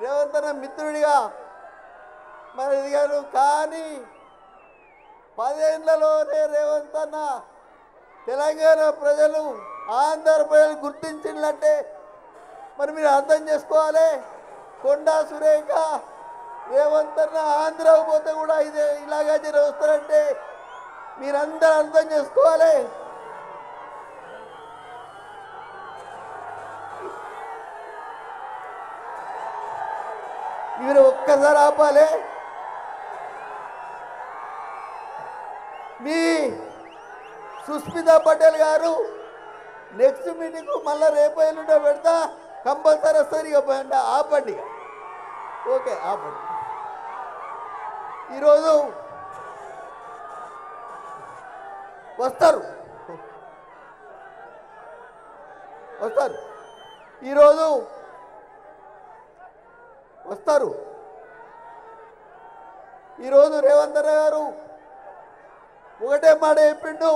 రేవంత్ అన్న మిత్రుడిగా మరి ఎదిగాను. కానీ 10 ఏళ్లలోనే రేవంత్ అన్న తెలంగాణ ప్రజలు ఆంధ్ర ప్రజలు గుర్తించినట్టే మరి మీరు అర్థం చేసుకోవాలి. కొండా సురేఖ రేవంత్ అన్న ఆంధ్రాకు పోతే కూడా ఇదే ఇలాగా వస్తారంటే మీరందరూ అర్థం చేసుకోవాలి. మీరు ఒక్కసారి ఆపాలి. మీ సుస్మితా పటేల్ గారు నెక్స్ట్ మీటింగ్ మళ్ళీ రేపు ఎల్లుండో పెడతా, కంపల్సరీ వస్తుంది. ఇక ఆపండి. ఓకే, ఆపండి. ఈరోజు వస్తారు ఈరోజు వస్తారు. ఈరోజు రేవంత్ అన్న గారు ఒకటే మాట చెప్పిండు,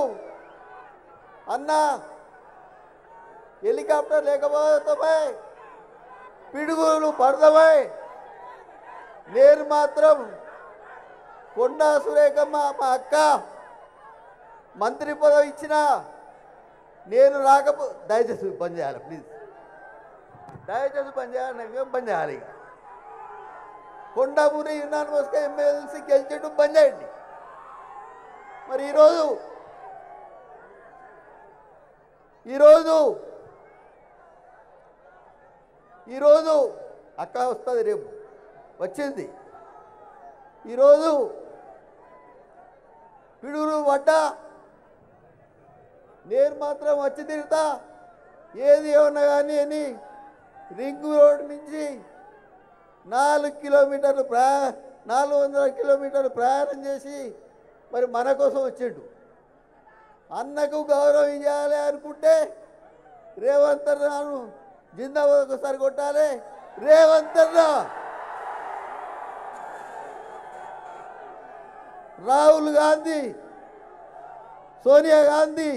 అన్న హెలికాప్టర్ లేకపోతే పిడుగులు పడతామై, నేను మాత్రం కొండా సురేఖమ్మ మా అక్క మంత్రి పదవి ఇచ్చిన నేను దయచేసి పని చేయాలి, ప్లీజ్ దయచేసి పని చేయాలి, నాకు పని చేయాలి. ఇక కొండాపూరి యునానిమస్గా ఎమ్మెల్సీ గెలిచేట్టు పని చేయండి. మరి ఈరోజు అక్క వస్తుంది, రేపు వచ్చింది. ఈరోజు పిడుగులు పడ్డా నేను మాత్రం వచ్చి తిరుగుతా, ఏది ఏమన్నా కానీ అని రింగ్ రోడ్ నుంచి 400 కిలోమీటర్లు 400 కిలోమీటర్లు ప్రయాణం చేసి మరి మన కోసం వచ్చిండు. అన్నకు గౌరవం ఇవ్వాలి అనుకుంటే రేవంత్ అన్నను జిందాబాద్ ఒకసారి కొట్టాలి. రేవంత్ అన్న, రాహుల్ గాంధీ, సోనియా గాంధీ,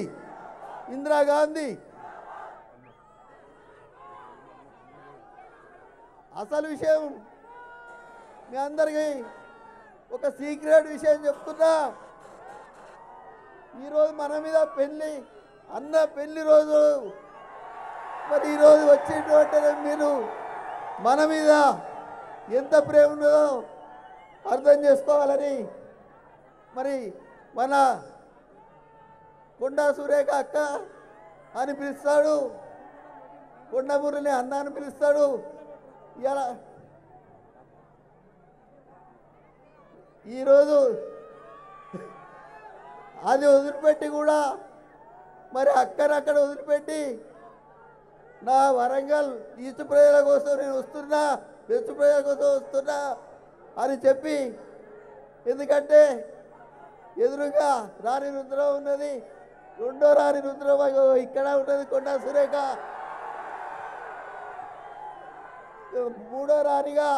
ఇందిరాగాంధీ. అసలు విషయం మీ అందరికీ ఒక సీక్రెట్ విషయం చెప్తున్నా. ఈరోజు మన మీద అన్న పెళ్లి రోజు మరి ఈరోజు వచ్చేటువంటి మీరు మన మీద ఎంత ప్రేమ ఉన్నదో అర్థం చేసుకోవాలని మరి మన కొండా సురేఖ అక్క అని పిలుస్తాడు, కొండమూరిని అన్న అని పిలుస్తాడు. ఇలా ఈరోజు అది వదిలిపెట్టి కూడా మరి అక్కని అక్కడ వదిలిపెట్టి నా వరంగల్ ఈస్ట్ ప్రజల కోసం నేను వస్తున్నా, వెస్ట్ ప్రజల కోసం వస్తున్నా అని చెప్పి, ఎందుకంటే ఎదురుగా రాణి రుద్రం ఉన్నది, రెండో రాణి రుద్రం ఇక్కడ ఉన్నది కొండా సురేఖ, మూడో రాణిగా